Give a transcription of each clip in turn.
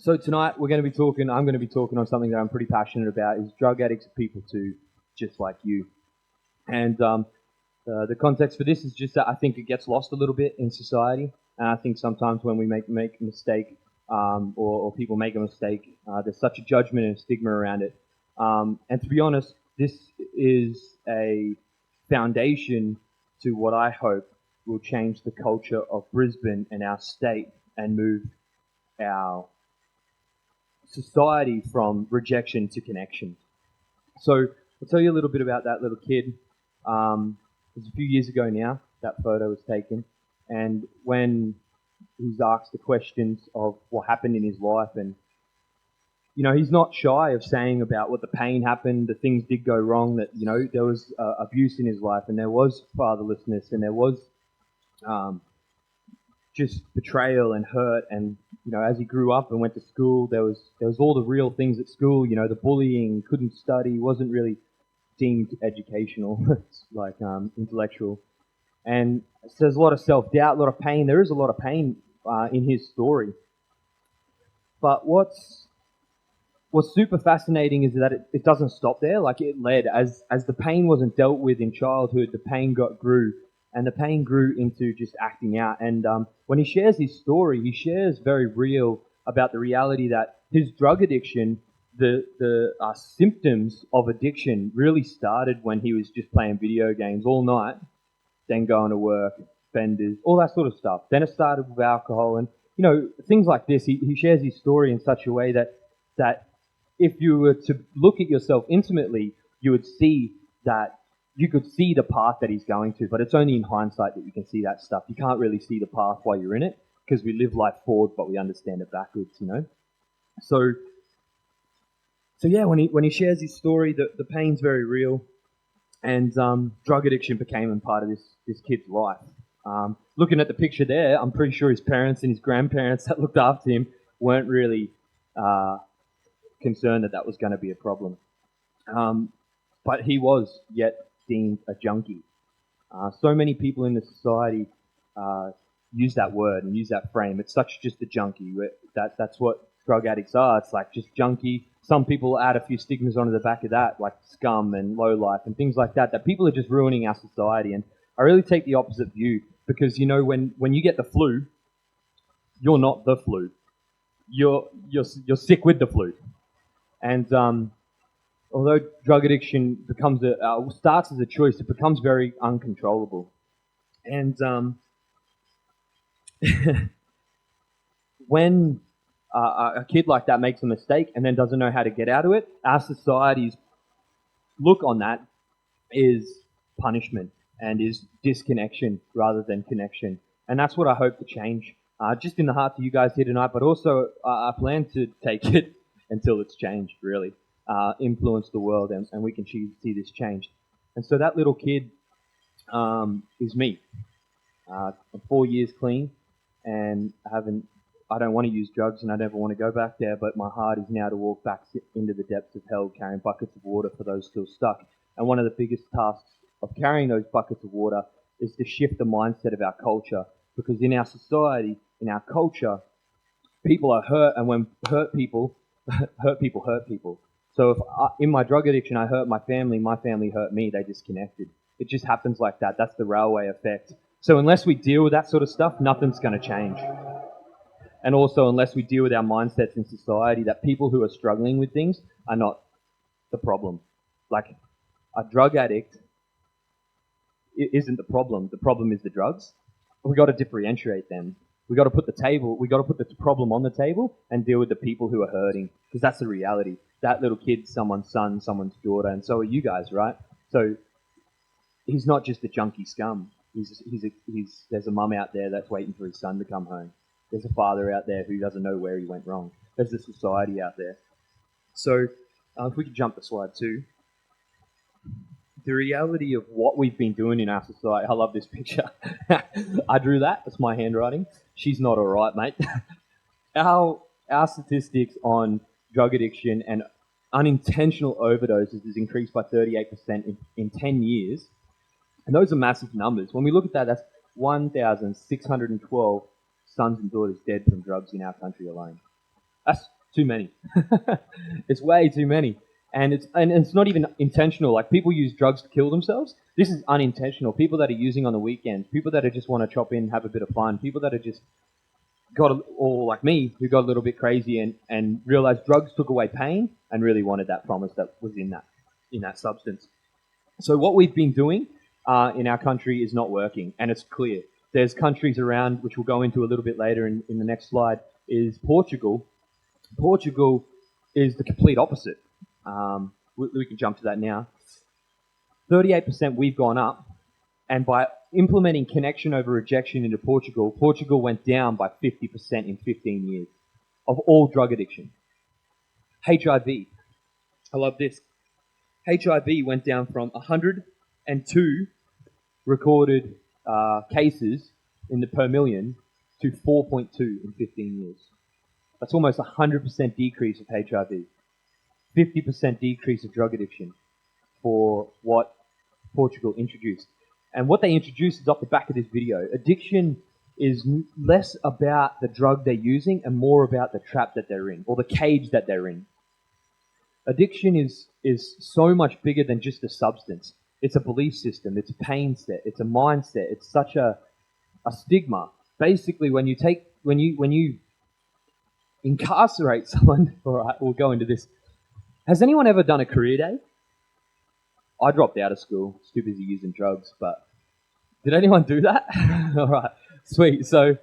So tonight I'm going to be talking on something that I'm pretty passionate about, is drug addicts are people too, just like you. And the context for this is just that I think it gets lost a little bit in society. And I think sometimes when we make a mistake, or people make a mistake, there's such a judgment and stigma around it. And to be honest, this is a foundation to what I hope will change the culture of Brisbane and our state and move our society from rejection to connection. So I'll tell you a little bit about that little kid. It was a few years ago now that photo was taken, and when he's asked the questions of what happened in his life, and he's not shy of saying about what the pain happened, the things did go wrong, that there was abuse in his life, and there was fatherlessness, and there was just betrayal and hurt. And as he grew up and went to school, there was all the real things at school. The bullying, couldn't study, wasn't really deemed educational, like intellectual. And so there's a lot of self-doubt, a lot of pain. There is a lot of pain in his story. But what's super fascinating is that it doesn't stop there. Like, it led, as the pain wasn't dealt with in childhood, the pain grew. And the pain grew into just acting out. And when he shares his story, he shares very real about the reality that his drug addiction, the symptoms of addiction really started when he was just playing video games all night, then going to work, benders, all that sort of stuff. Then it started with alcohol and, things like this. He shares his story in such a way that if you were to look at yourself intimately, you would see that you could see the path that he's going to, but it's only in hindsight that you can see that stuff. You can't really see the path while you're in it, because we live life forward, but we understand it backwards, So yeah, when he shares his story, the pain's very real, and drug addiction became a part of this kid's life. Looking at the picture there, I'm pretty sure his parents and his grandparents that looked after him weren't really concerned that was going to be a problem. But he was yet deemed a junkie. So many people in the society use that word and use that frame. It's such just a junkie. That's what drug addicts are. It's like just junkie. Some people add a few stigmas onto the back of that, like scum and low life and things like that, that people are just ruining our society. And I really take the opposite view, because when you get the flu, you're not the flu. You're sick with the flu. And although drug addiction starts as a choice, it becomes very uncontrollable. And when a kid like that makes a mistake and then doesn't know how to get out of it, our society's look on that is punishment and is disconnection rather than connection. And that's what I hope to change, just in the heart to you guys here tonight, but also I plan to take it until it's changed, really. Influence the world, and we can see this changed. And so that little kid is me. I'm 4 years clean, and I don't want to use drugs, and I never want to go back there, but my heart is now to walk back into the depths of hell, carrying buckets of water for those still stuck. And one of the biggest tasks of carrying those buckets of water is to shift the mindset of our culture, because in our society, in our culture, people are hurt, and when hurt people hurt people. So if in my drug addiction I hurt my family hurt me, they disconnected. It just happens like that. That's the railway effect. So unless we deal with that sort of stuff, nothing's going to change. And also, unless we deal with our mindsets in society, that people who are struggling with things are not the problem. Like, a drug addict isn't the problem. The problem is the drugs. We've got to differentiate them. We've got to put the problem on the table and deal with the people who are hurting, because that's the reality. That little kid's someone's son, someone's daughter, and so are you guys, right? So he's not just a junkie scum. There's a mum out there that's waiting for his son to come home. There's a father out there who doesn't know where he went wrong. There's a society out there. So if we could jump to slide 2. The reality of what we've been doing in our society. I love this picture. I drew that. That's my handwriting. She's not all right, mate. Our statistics on drug addiction and unintentional overdoses has increased by 38% in 10 years. And those are massive numbers. When we look at that, that's 1,612 sons and daughters dead from drugs in our country alone. That's too many. It's way too many. And it's not even intentional. Like, people use drugs to kill themselves. This is unintentional. People that are using on the weekends, people that just want to chop in, have a bit of fun, people that are just or like me, who got a little bit crazy and realized drugs took away pain and really wanted that promise that was in that substance. So what we've been doing in our country is not working, and it's clear. There's countries around, which we'll go into a little bit later in the next slide, is Portugal. Portugal is the complete opposite. We can jump to that now. 38% we've gone up, and by implementing connection over rejection into Portugal, Portugal went down by 50% in 15 years of all drug addiction. HIV. I love this. HIV went down from 102 recorded cases per million to 4.2 in 15 years. That's almost a 100% decrease of HIV. 50% decrease of drug addiction for what Portugal introduced. And what they introduced is off the back of this video. Addiction is less about the drug they're using and more about the trap that they're in, or the cage that they're in. Addiction is so much bigger than just a substance. It's a belief system, it's a pain set, it's a mindset, it's such a stigma. Basically, when you incarcerate someone, all right, we'll go into this. Has anyone ever done a career day? I dropped out of school, was too busy using drugs, but did anyone do that? All right, sweet. So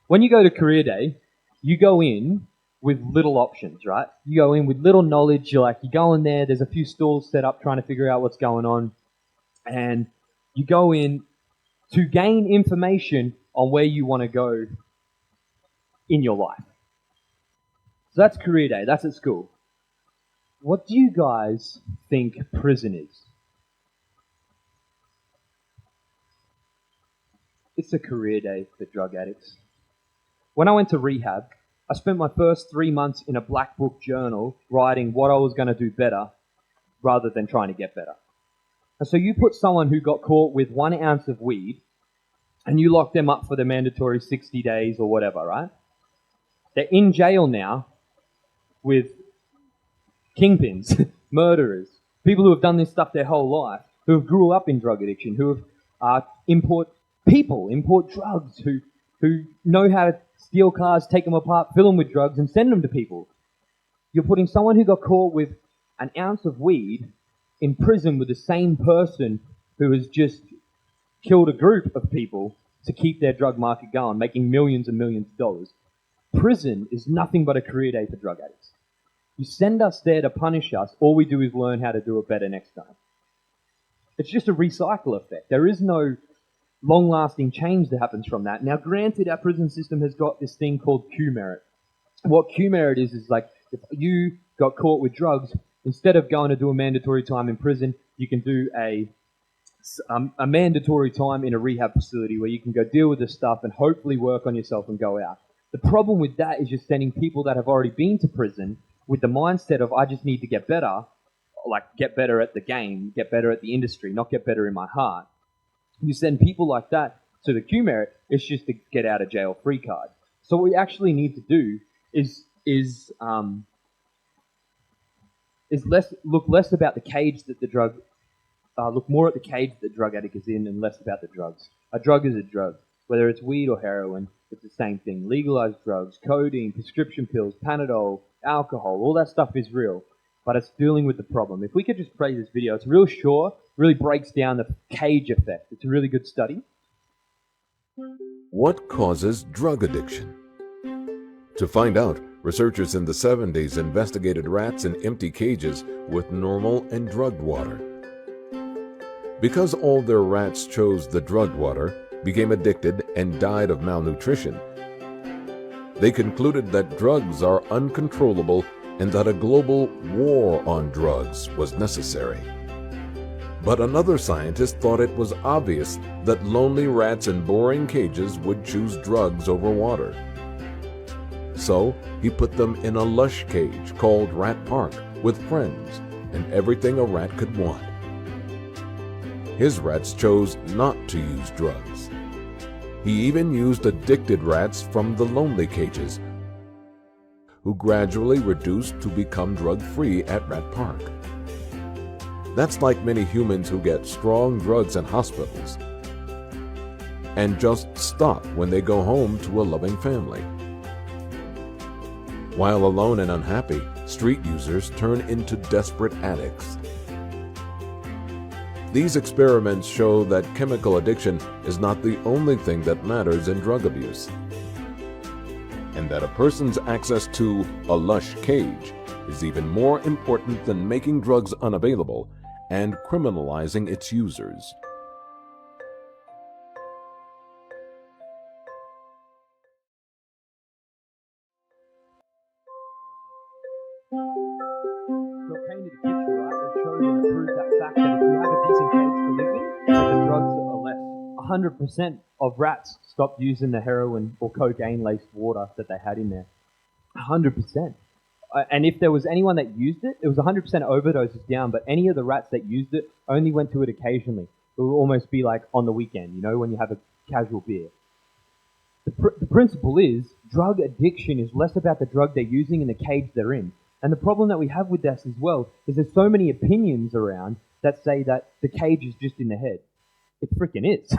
when you go to career day, you go in with little options, right? You go in with little knowledge. You go in there, there's a few stalls set up trying to figure out what's going on, and you go in to gain information on where you want to go in your life. So that's career day, that's at school. What do you guys think prison is? It's a career day for drug addicts. When I went to rehab, I spent my first 3 months in a black book journal writing what I was going to do better rather than trying to get better. And so you put someone who got caught with 1 ounce of weed and you lock them up for the mandatory 60 days or whatever, right? They're in jail now with kingpins, murderers, people who have done this stuff their whole life, who have grew up in drug addiction, who have import drugs, who know how to steal cars, take them apart, fill them with drugs, and send them to people. You're putting someone who got caught with 1 ounce of weed in prison with the same person who has just killed a group of people to keep their drug market going, making millions and millions of dollars. Prison is nothing but a career day for drug addicts. You send us there to punish us, all we do is learn how to do it better next time. It's just a recycle effect. There is no long-lasting change that happens from that. Now, granted, our prison system has got this thing called Q-merit. What Q-merit is like, if you got caught with drugs, instead of going to do a mandatory time in prison, you can do a mandatory time in a rehab facility where you can go deal with this stuff and hopefully work on yourself and go out. The problem with that is you're sending people that have already been to prison with the mindset of, I just need to get better, like get better at the game, get better at the industry, not get better in my heart. You send people like that to the Q-merit, it's just a get out of jail free card. So what we actually need to do is look less about the cage that the drug, look more at the cage that the drug addict is in and less about the drugs. A drug is a drug. Whether it's weed or heroin, it's the same thing. Legalized drugs, codeine, prescription pills, Panadol, alcohol, all that stuff is real, but it's dealing with the problem. If we could just play this video, it's real short, really breaks down the cage effect. It's a really good study. What causes drug addiction? To find out, researchers in the 70s investigated rats in empty cages with normal and drugged water. Because all their rats chose the drugged water, became addicted, and died of malnutrition, they concluded that drugs are uncontrollable and that a global war on drugs was necessary. But another scientist thought it was obvious that lonely rats in boring cages would choose drugs over water. So he put them in a lush cage called Rat Park with friends and everything a rat could want. His rats chose not to use drugs. He even used addicted rats from the lonely cages who gradually reduced to become drug-free at Rat Park. That's like many humans who get strong drugs in hospitals and just stop when they go home to a loving family. While alone and unhappy, street users turn into desperate addicts. These experiments show that chemical addiction is not the only thing that matters in drug abuse, and that a person's access to a lush cage is even more important than making drugs unavailable and criminalizing its users. So it painted a picture, right, that showed and proved that fact that if you have a decent cage to live in, that the drugs are less. 100% of rats stopped using the heroin or cocaine-laced water that they had in there. 100%. And if there was anyone that used it, it was 100% overdoses down, but any of the rats that used it only went to it occasionally. It would almost be like on the weekend, you know, when you have a casual beer. The principle is, drug addiction is less about the drug they're using and the cage they're in. And the problem that we have with this as well is there's so many opinions around that say that the cage is just in the head. It freaking is.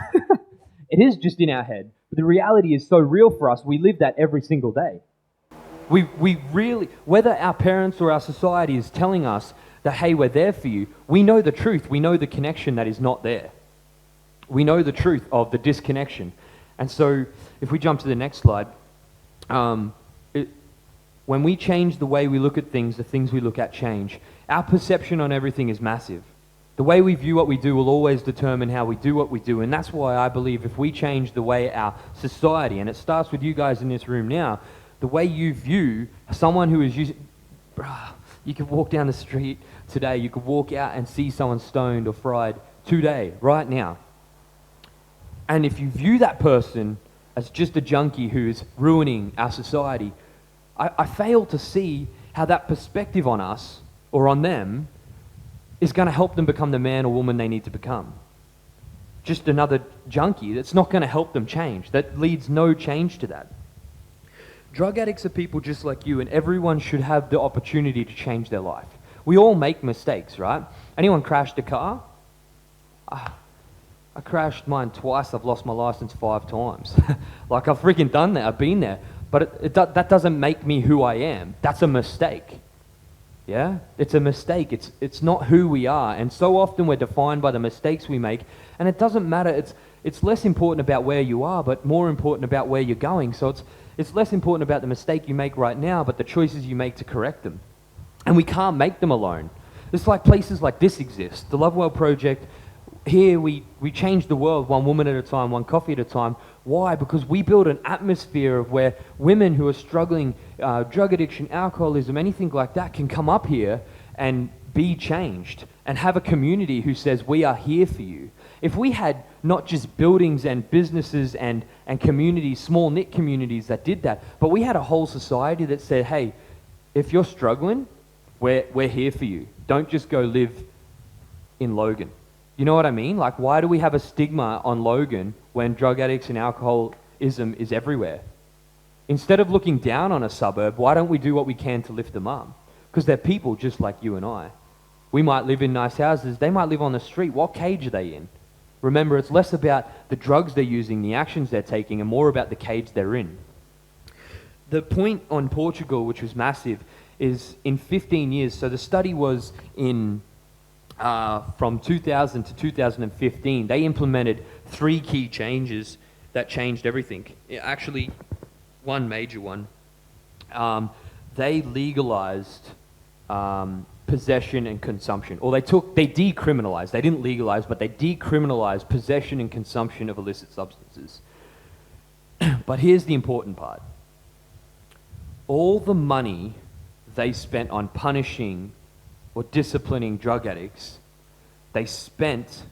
It is just in our head. But the reality is so real for us, we live that every single day. We really, whether our parents or our society is telling us that, hey, we're there for you, we know the truth. We know the connection that is not there. We know the truth of the disconnection. And so if we jump to the next slide, when we change the way we look at things, the things we look at change. Our perception on everything is massive. The way we view what we do will always determine how we do what we do. And that's why I believe if we change the way our society, and it starts with you guys in this room now, the way you view someone who is using... You could walk down the street today, you could walk out and see someone stoned or fried today, right now. And if you view that person as just a junkie who is ruining our society, I fail to see how that perspective on us or on them is going to help them become the man or woman they need to become. Just another junkie, that's not going to help them change. That leads no change to that. Drug addicts are people just like you, and everyone should have the opportunity to change their life. We all make mistakes, right? Anyone crashed a car? I crashed mine twice. I've lost my license 5 times. Like, I've freaking done that. I've been there. But that doesn't make me who I am. That's a mistake. Yeah? It's a mistake. It's not who we are. And so often we're defined by the mistakes we make. And it doesn't matter. It's less important about where you are, but more important about where you're going. So it's less important about the mistake you make right now, but the choices you make to correct them. And we can't make them alone. It's like places like this exist. The Love Well Project, here we change the world one woman at a time, one coffee at a time. Why? Because we build an atmosphere of where women who are struggling, drug addiction, alcoholism, anything like that, can come up here and be changed and have a community who says, we are here for you. If we had not just buildings and businesses and communities, small knit communities that did that, but we had a whole society that said, hey, if you're struggling, we're here for you. Don't just go live in Logan. You know what I mean? Like, why do we have a stigma on Logan when drug addicts and alcoholism is everywhere? Instead of looking down on a suburb, why don't we do what we can to lift them up? Because they're people just like you and I. We might live in nice houses. They might live on the street. What cage are they in? Remember, it's less about the drugs they're using, the actions they're taking, and more about the cage they're in. The point on Portugal, which was massive, is in 15 years. So the study was in... from 2000 to 2015, they implemented 3 key changes that changed everything. Actually, one major one. They legalized possession and consumption. Or they decriminalized. They didn't legalize, but they decriminalized possession and consumption of illicit substances. But here's the important part. All the money they spent on punishing or disciplining drug addicts, they spent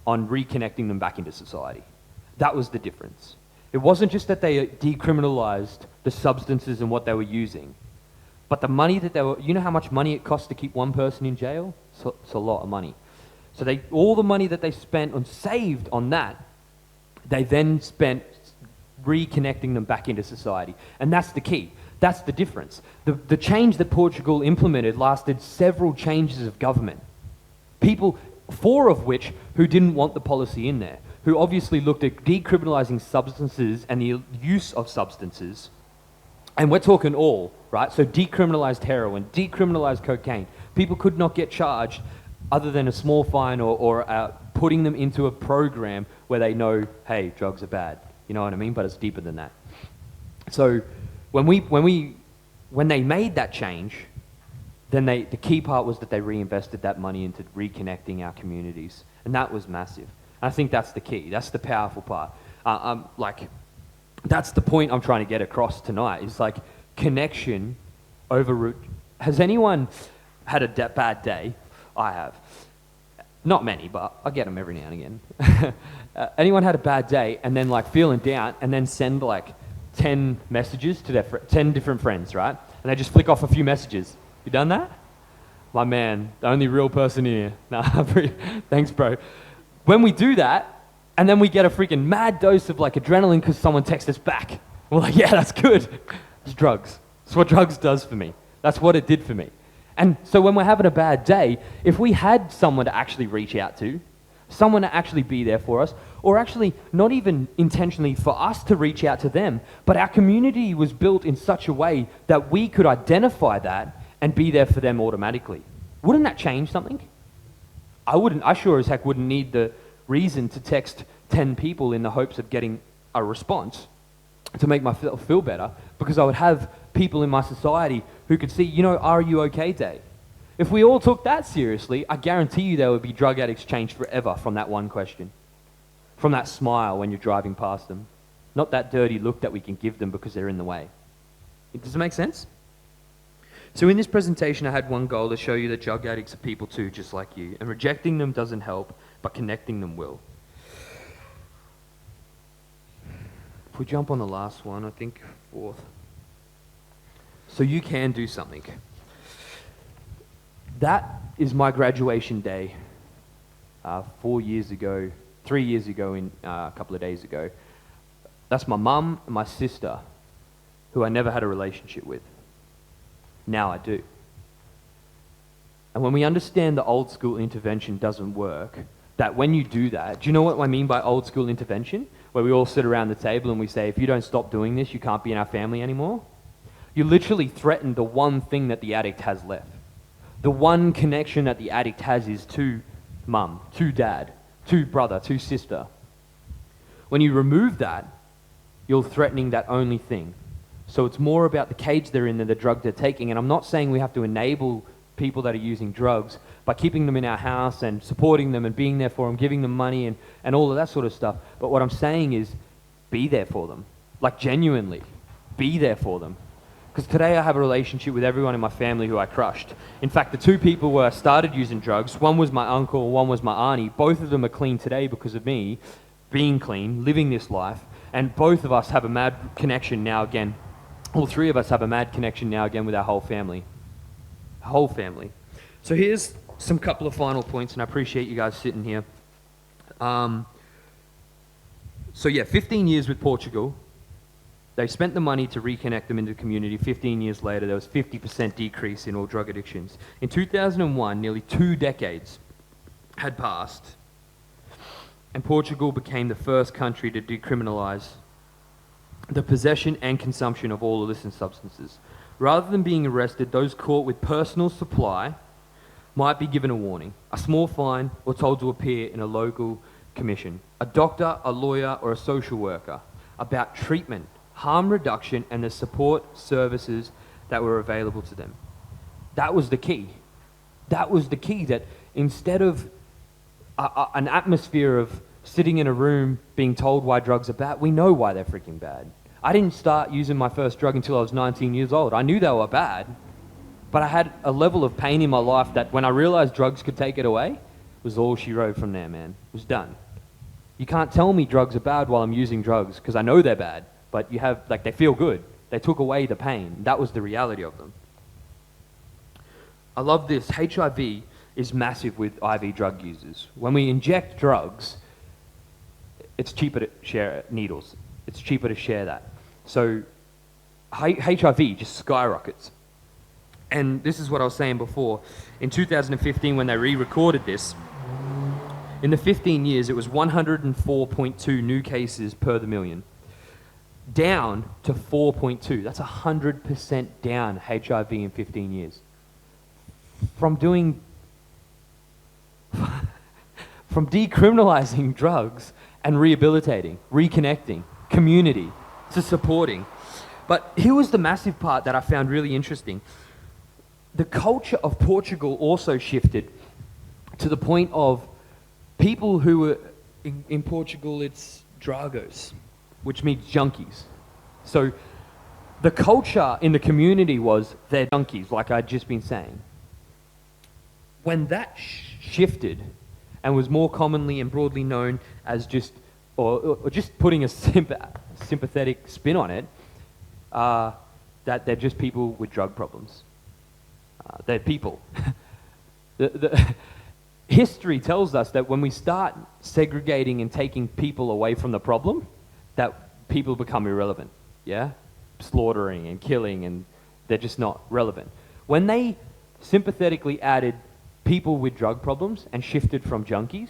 on reconnecting them back into society. That was the difference. It wasn't just that they decriminalized the substances and what they were using, but the money that they were, you know how much money it costs to keep one person in jail? It's a lot of money. So all the money that they spent and saved on that, they then spent reconnecting them back into society. And that's the key. That's the difference. The change that Portugal implemented lasted several changes of government. People, 4 of which, who didn't want the policy in there, who obviously looked at decriminalizing substances and the use of substances. And we're talking all, right? So decriminalized heroin, decriminalized cocaine. People could not get charged other than a small fine or putting them into a program where they know, hey, drugs are bad. You know what I mean? But it's deeper than that. So when they made that change, then the key part was that they reinvested that money into reconnecting our communities. And that was massive. And I think that's the key. That's the powerful part. That's the point I'm trying to get across tonight. Is like connection over. Has anyone had a bad day? I have. Not many, but I get them every now and again. Anyone had a bad day and then like feeling down and then send like 10 messages to their 10 different friends, right? And they just flick off a few messages. You done that? My man, the only real person here. Nah, thanks, bro. When we do that, and then we get a freaking mad dose of like adrenaline because someone texts us back. We're like, yeah, that's good. It's drugs. That's what drugs does for me. That's what it did for me. And so when we're having a bad day, if we had someone to actually reach out to, someone to actually be there for us, or actually not even intentionally for us to reach out to them, but our community was built in such a way that we could identify that and be there for them automatically. Wouldn't that change something? I sure as heck wouldn't need the reason to text 10 people in the hopes of getting a response to make myself feel better, because I would have people in my society who could see, you know, are you okay day? If we all took that seriously, I guarantee you there would be drug addicts changed forever from that one question. From that smile when you're driving past them. Not that dirty look that we can give them because they're in the way. Does it make sense? So in this presentation, I had one goal to show you that drug addicts are people too, just like you. And rejecting them doesn't help, but connecting them will. If we jump on the last one, I think 4th. So you can do something. That is my graduation day 3 years ago a couple of days ago. That's my mum and my sister, who I never had a relationship with. Now I do. And when we understand the old school intervention doesn't work, that when you do that, do you know what I mean by old school intervention? Where we all sit around the table and we say, if you don't stop doing this, you can't be in our family anymore. You literally threaten the one thing that the addict has left. The one connection that the addict has is to mum, to dad, to brother, to sister. When you remove that, you're threatening that only thing. So it's more about the cage they're in than the drug they're taking. And I'm not saying we have to enable people that are using drugs by keeping them in our house and supporting them and being there for them, giving them money and all of that sort of stuff. But what I'm saying is be there for them. Like genuinely, be there for them. Because today I have a relationship with everyone in my family who I crushed. In fact, the 2 people where I started using drugs, one was my uncle, one was my auntie. Both of them are clean today because of me being clean, living this life. And both of us have a mad connection now again. All 3 of us have a mad connection now again with our whole family. Whole family. So here's some couple of final points, and I appreciate you guys sitting here. 15 years with Portugal. They spent the money to reconnect them into the community. 15 years later, there was 50% decrease in all drug addictions. In 2001, nearly 2 decades had passed, and Portugal became the first country to decriminalize the possession and consumption of all illicit substances. Rather than being arrested, those caught with personal supply might be given a warning, a small fine, or told to appear in a local commission, a doctor, a lawyer, or a social worker, about treatment, harm reduction, and the support services that were available to them. That was the key. That was the key, that instead of an atmosphere of sitting in a room being told why drugs are bad, we know why they're freaking bad. I didn't start using my first drug until I was 19 years old. I knew they were bad, but I had a level of pain in my life that when I realized drugs could take it away, was all she wrote from there, man. It was done. You can't tell me drugs are bad while I'm using drugs, because I know they're bad, but you have, like, they feel good. They took away the pain. That was the reality of them. I love this. HIV is massive with IV drug users. When we inject drugs, it's cheaper to share needles. It's cheaper to share that. So HIV just skyrockets. And this is what I was saying before. In 2015, when they re-recorded this, in the 15 years, it was 104.2 new cases per the million. Down to 4.2. That's 100% down HIV in 15 years. From decriminalizing drugs and rehabilitating, reconnecting, community, to supporting. But here was the massive part that I found really interesting. The culture of Portugal also shifted to the point of people who were, in Portugal it's dragos, which means junkies. So the culture in the community was they're junkies, like I'd just been saying. When that shifted and was more commonly and broadly known as just, or just putting a sympathetic spin on it, that they're just people with drug problems. They're people. History tells us that when we start segregating and taking people away from the problem, that people become irrelevant, yeah? Slaughtering and killing, and they're just not relevant. When they sympathetically added people with drug problems and shifted from junkies,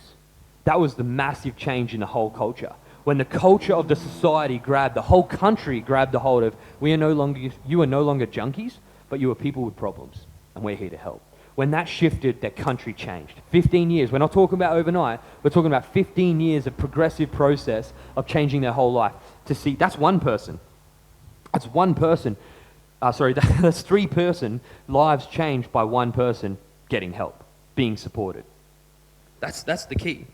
that was the massive change in the whole culture. When the culture of the society grabbed, the whole country grabbed a hold of, you are no longer junkies, but you are people with problems, and we're here to help. When that shifted, that country changed. 15 years. We're not talking about overnight. We're talking about 15 years of progressive process of changing their whole life. To see, that's one person. That's one person. That's 3 person lives changed by one person getting help, being supported. That's the key.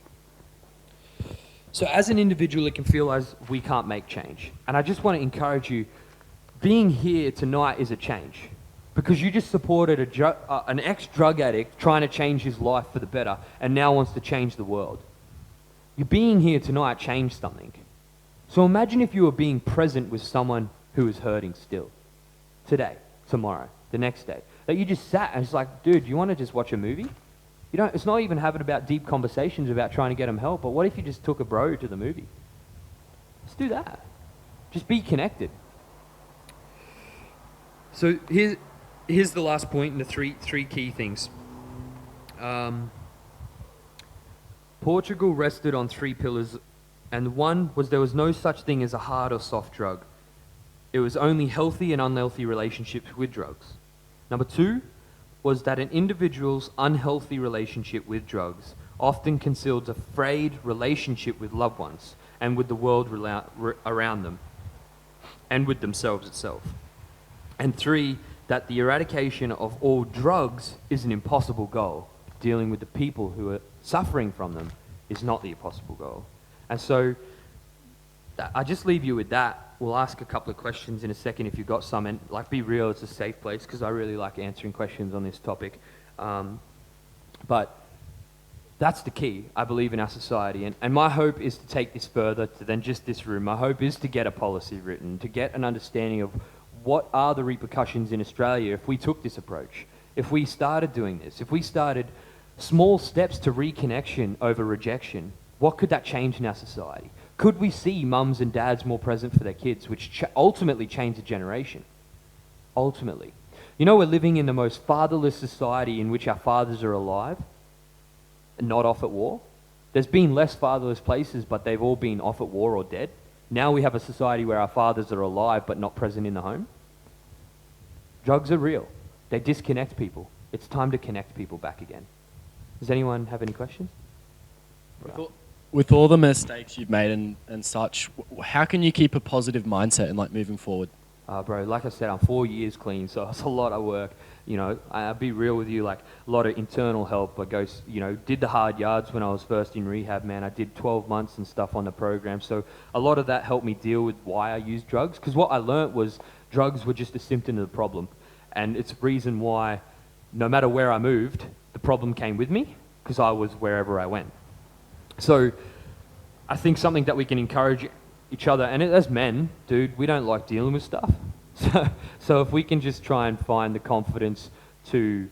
So as an individual, it can feel as we can't make change. And I just want to encourage you, being here tonight is a change. Because you just supported an ex-drug addict trying to change his life for the better and now wants to change the world. You being here tonight changed something. So imagine if you were being present with someone who is hurting still. Today, tomorrow, the next day. That you just sat and it's like, dude, you want to just watch a movie? It's not even having about deep conversations about trying to get them help, but what if you just took a bro to the movie? Let's do that. Just be connected. So here's the last point and the three key things. Portugal rested on 3 pillars, and one was there was no such thing as a hard or soft drug. It was only healthy and unhealthy relationships with drugs. Number 2 was that an individual's unhealthy relationship with drugs often conceals a frayed relationship with loved ones and with the world around them and with themselves itself. And 3, that the eradication of all drugs is an impossible goal. Dealing with the people who are suffering from them is not the impossible goal. And so I just leave you with that. We'll ask a couple of questions in a second if you've got some, and be real, it's a safe place because I really like answering questions on this topic. But that's the key, I believe, in our society. And my hope is to take this further than just this room. My hope is to get a policy written, to get an understanding of what are the repercussions in Australia if we took this approach, if we started doing this, if we started small steps to reconnection over rejection. What could that change in our society? Could we see mums and dads more present for their kids, which ultimately change a generation? Ultimately. We're living in the most fatherless society in which our fathers are alive and not off at war. There's been less fatherless places, but they've all been off at war or dead. Now we have a society where our fathers are alive but not present in the home. Drugs are real. They disconnect people. It's time to connect people back again. Does anyone have any questions? With all the mistakes you've made and such, how can you keep a positive mindset and moving forward? Bro, like I said, I'm 4 years clean, so it's a lot of work. I'll be real with you, a lot of internal help. I did the hard yards when I was first in rehab, man. I did 12 months and stuff on the program. So a lot of that helped me deal with why I used drugs. Because what I learnt was drugs were just a symptom of the problem. And it's a reason why no matter where I moved, the problem came with me because I was wherever I went. So I think something that we can encourage each other, and as men, dude, we don't like dealing with stuff. So if we can just try and find the confidence to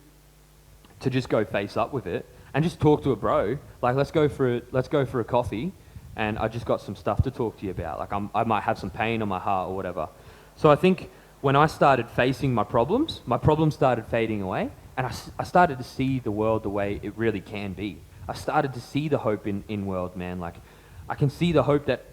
just go face up with it and just talk to a bro, let's go for a coffee, and I just got some stuff to talk to you about. I might have some pain on my heart or whatever. So I think when I started facing my problems started fading away, and I started to see the world the way it really can be. I started to see the hope in world, man. Like, I can see the hope that,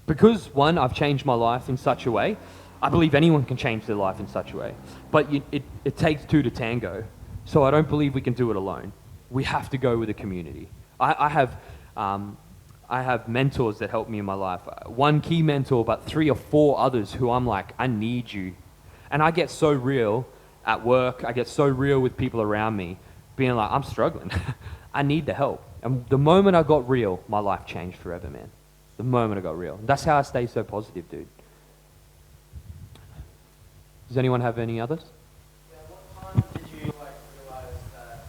because one, I've changed my life in such a way, I believe anyone can change their life in such a way. But it takes two to tango. So I don't believe we can do it alone. We have to go with a community. I have mentors that help me in my life. One key mentor, but 3 or 4 others who I'm like, I need you. And I get so real at work. I get so real with people around me, being like, I'm struggling. I need the help. And the moment I got real, my life changed forever, man. The moment I got real. That's how I stay so positive, dude. Does anyone have any others? Yeah, what time did you realize that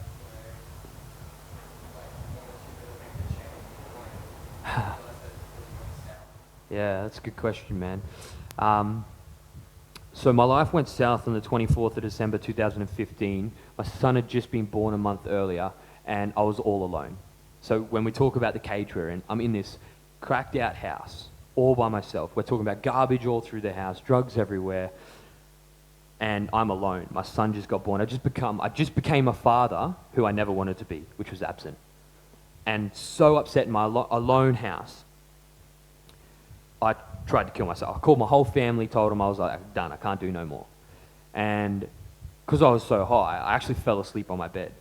Yeah, that's a good question, man. So my life went south on the 24th of December 2015. My son had just been born a month earlier, and I was all alone. So when we talk about the cage we're in, I'm in this cracked out house, all by myself. We're talking about garbage all through the house, drugs everywhere, and I'm alone. My son just got born. I just became a father who I never wanted to be, which was absent. And so upset in my alone house, I tried to kill myself. I called my whole family, told them I was like, done, I can't do no more. And because I was so high, I actually fell asleep on my bed.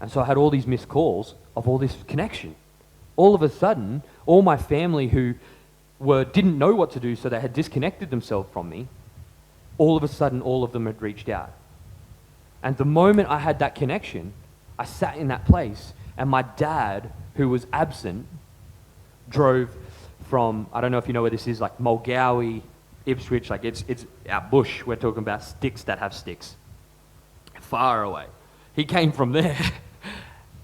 And so I had all these missed calls of all this connection. All of a sudden, all my family who didn't know what to do, so they had disconnected themselves from me, all of a sudden, all of them had reached out. And the moment I had that connection, I sat in that place, and my dad, who was absent, drove from, I don't know if you know where this is, like Mulgowie, Ipswich, like it's out bush. We're talking about sticks that have sticks. Far away. He came from there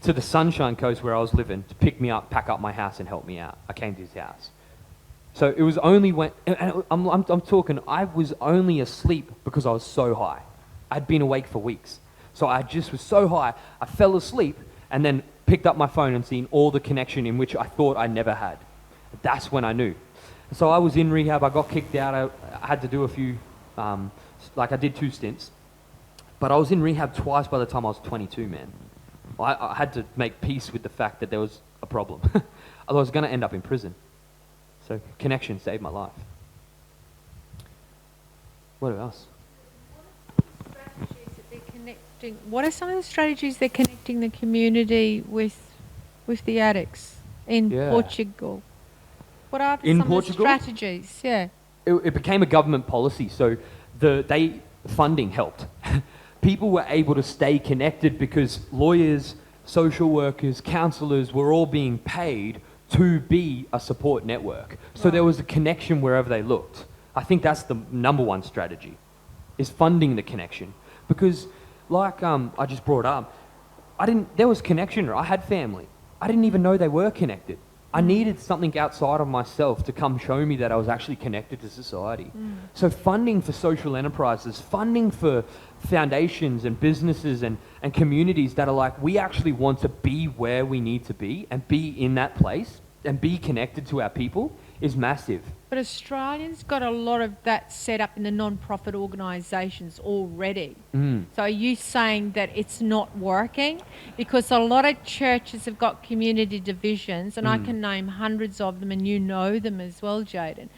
to the Sunshine Coast where I was living to pick me up, pack up my house, and help me out. I came to his house. So it was only when, and I'm talking, I was only asleep because I was so high. I'd been awake for weeks. So I just was so high, I fell asleep and then picked up my phone and seen all the connection in which I thought I never had. That's when I knew. So I was in rehab, I got kicked out, I had to do a few, I did 2 stints. But I was in rehab twice by the time I was 22, man. I had to make peace with the fact that there was a problem. Otherwise I was going to end up in prison. So connection saved my life. What else? What are some of the strategies they're connecting the community with the addicts in Portugal? What are some of the strategies? Yeah. It became a government policy, so funding helped. People were able to stay connected because lawyers, social workers, counsellors were all being paid to be a support network. So there was a connection wherever they looked. I think that's the number one strategy, is funding the connection. Because like I just brought up, there was connection. I had family. I didn't even know they were connected. I needed something outside of myself to come show me that I was actually connected to society. So funding for social enterprises, funding for foundations and businesses and communities that are like, we actually want to be where we need to be and be in that place and be connected to our people is massive. But Australians got a lot of that set up in the non-profit organisations already. So are you saying that it's not working? Because a lot of churches have got community divisions, and I can name hundreds of them, and you know them as well, Jaden.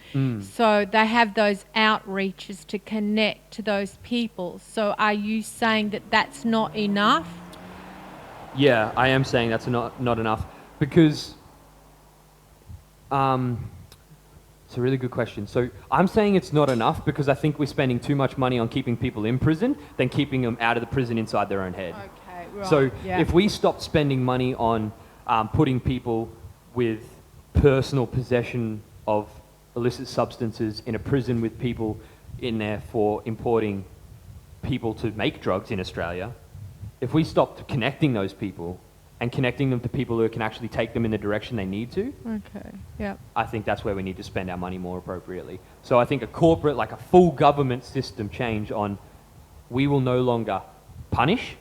So they have those outreaches to connect to those people. So are you saying that that's not enough? Yeah, I am saying that's not enough because it's a really good question. So I'm saying it's not enough because I think we're spending too much money on keeping people in prison than keeping them out of the prison inside their own head. Okay, right. So if we stopped spending money on putting people with personal possession of illicit substances in a prison with people in there for importing people to make drugs in Australia, if we stopped connecting those people and connecting them to people who can actually take them in the direction they need to, I think that's where we need to spend our money more appropriately. So I think a corporate, like a full government system change on, we will no longer punish,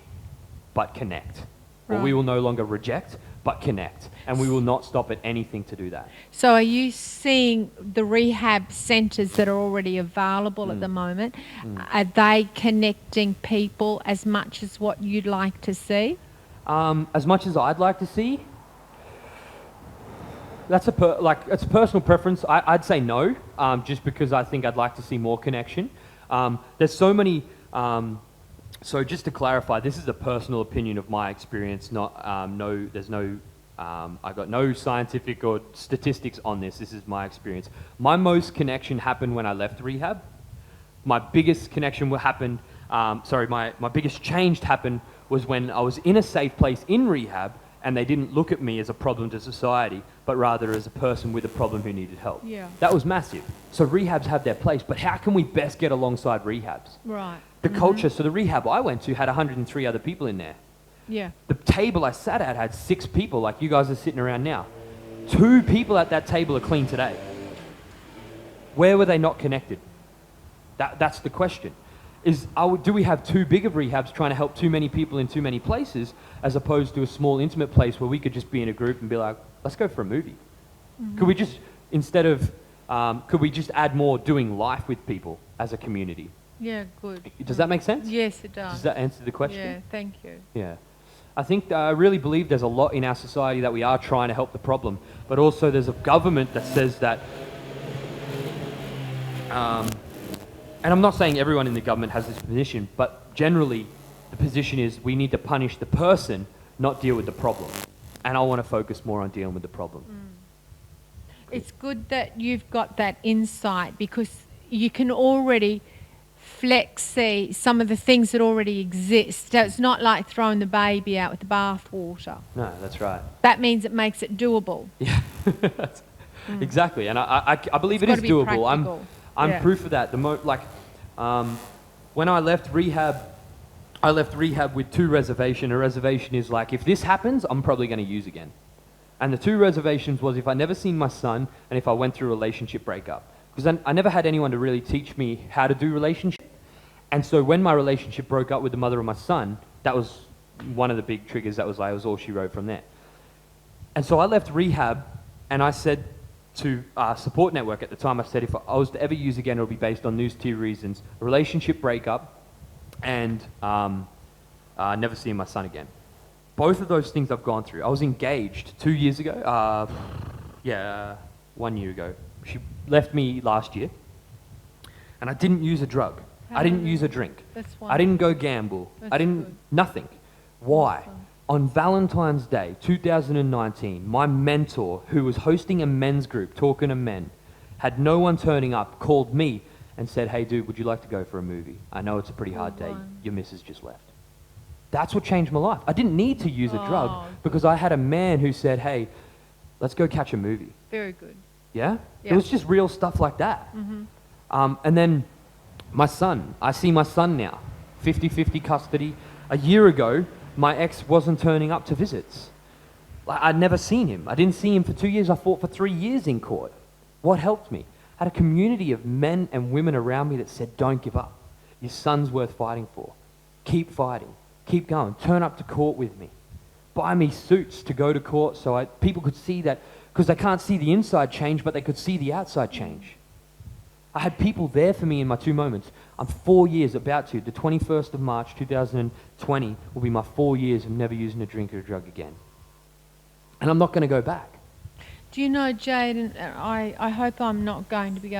but connect. Or we will no longer reject, but connect. And we will not stop at anything to do that. So are you seeing the rehab centres that are already available at the moment, are they connecting people as much as what you'd like to see? As much as I'd like to see, that's it's a personal preference. I'd say no, just because I think I'd like to see more connection. There's so many. So just to clarify, this is a personal opinion of my experience. Not I got no scientific or statistics on this. This is my experience. My most connection happened when I left rehab. My biggest connection happened. My biggest change happened was when I was in a safe place in rehab, and they didn't look at me as a problem to society, but rather as a person with a problem who needed help. Yeah. That was massive. So rehabs have their place, but how can we best get alongside rehabs? Right. The culture, so the rehab I went to had 103 other people in there. Yeah. The table I sat at had 6 people, like you guys are sitting around now. 2 people at that table are clean today. Where were they not connected? That's the question. Do we have too big of rehabs trying to help too many people in too many places, as opposed to a small intimate place where we could just be in a group and be like, let's go for a movie? Could we just, could we just add more doing life with people as a community? Yeah, good. Does that make sense? Yes, it does. Does that answer the question? Yeah, thank you. Yeah. I think I really believe there's a lot in our society that we are trying to help the problem, but also there's a government that says that, and I'm not saying everyone in the government has this position, but generally the position is we need to punish the person, not deal with the problem. And I want to focus more on dealing with the problem. It's good that you've got that insight, because you can already see some of the things that already exist. So it's not like throwing the baby out with the bathwater. No, that's right. That means it makes it doable. Yeah, exactly. And I believe It's it is gotta be doable. practical. I'm Yeah. proof of that. When I left rehab with 2 reservations. A reservation is like, if this happens, I'm probably going to use again. And the 2 reservations was if I never seen my son and if I went through a relationship breakup. Because I never had anyone to really teach me how to do relationships. And so when my relationship broke up with the mother of my son, that was one of the big triggers. That was all she wrote from there. And so I left rehab, and I said to our support network at the time, I said, if I was to ever use again, it'll be based on these 2 reasons: a relationship breakup and never seeing my son again. Both of those things I've gone through. I was engaged 2 years ago. 1 year ago. She left me last year, and I didn't use a drug. I didn't use a drink. That's I didn't go gamble. That's I didn't, good. nothing. Why? Awesome. On Valentine's Day, 2019, my mentor, who was hosting a men's group, talking to men, had no one turning up, called me and said, hey dude, would you like to go for a movie? I know it's a pretty hard day. Fun. Your missus just left. That's what changed my life. I didn't need to use a drug Oh, because I had a man who said, hey, let's go catch a movie. Very good. Yeah? Yeah. It was just real stuff like that. And then my son, I see my son now, 50-50 custody. A year ago, my ex wasn't turning up to visits. I'd never seen him. I didn't see him for 2 years. I fought for 3 years in court. What helped me? I had a community of men and women around me that said, don't give up. Your son's worth fighting for. Keep fighting. Keep going. Turn up to court with me. Buy me suits to go to court so people could see that, because they can't see the inside change, but they could see the outside change. I had people there for me in my 2 moments. I'm 4 years the 21st of March 2020 will be my 4 years of never using a drink or a drug again. And I'm not going to go back. Do you know, Jade, and I hope I'm not going to be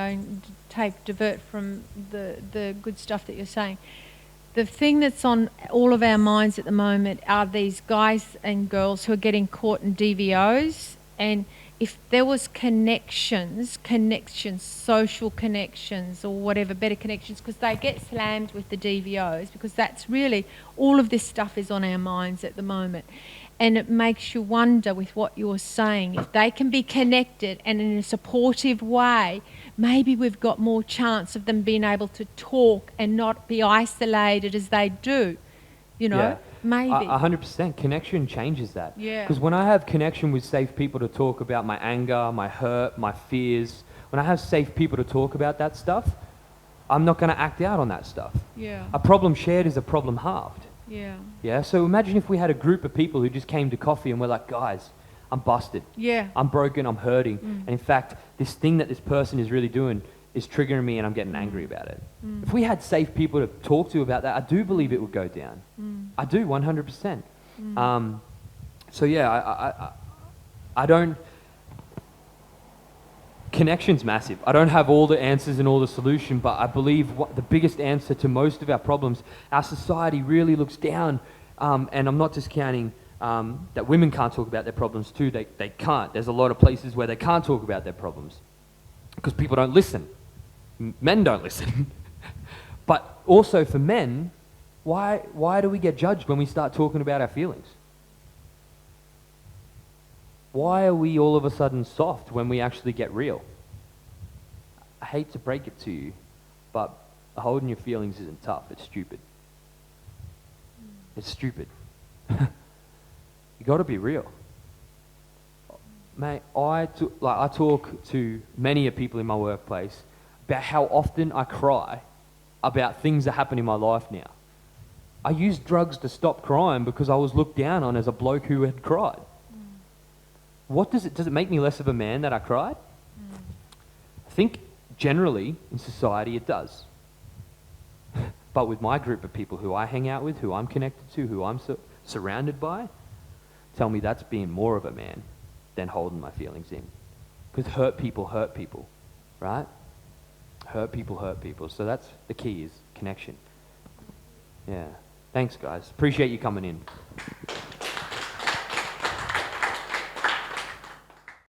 divert from the good stuff that you're saying. The thing that's on all of our minds at the moment are these guys and girls who are getting caught in DVOs, and if there was connections, social connections or whatever, better connections, because they get slammed with the DVOs, because that's really, all of this stuff is on our minds at the moment. And it makes you wonder with what you're saying, if they can be connected and in a supportive way, maybe we've got more chance of them being able to talk and not be isolated as they do, Yeah. maybe. 100%. Connection changes that. Yeah. Because when I have connection with safe people to talk about my anger, my hurt, my fears, when I have safe people to talk about that stuff, I'm not going to act out on that stuff. Yeah. A problem shared is a problem halved. Yeah. Yeah, so imagine if we had a group of people who just came to coffee and we're like, guys, I'm busted. Yeah. I'm broken, I'm hurting. And in fact, this thing that this person is really doing is triggering me and I'm getting angry about it. If we had safe people to talk to about that, I do believe it would go down. I do, 100%. So yeah, I don't... Connection's massive. I don't have all the answers and all the solution, but I believe the biggest answer to most of our problems, our society really looks down, and I'm not discounting that women can't talk about their problems too. They can't. There's a lot of places where they can't talk about their problems because people don't listen. Men don't listen. But also for men, why do we get judged when we start talking about our feelings? Why are we all of a sudden soft when we actually get real? I hate to break it to you, but holding your feelings isn't tough. It's stupid. It's stupid. You got to be real. Mate, I talk to many of people in my workplace about how often I cry about things that happen in my life now. I used drugs to stop crying because I was looked down on as a bloke who had cried. What does it make me less of a man that I cried? I think generally in society it does. But with my group of people who I hang out with, who I'm connected to, who I'm surrounded by, tell me that's being more of a man than holding my feelings in. Because hurt people, right? Hurt people. So that's the key, is connection. Yeah. Thanks, guys. Appreciate you coming in.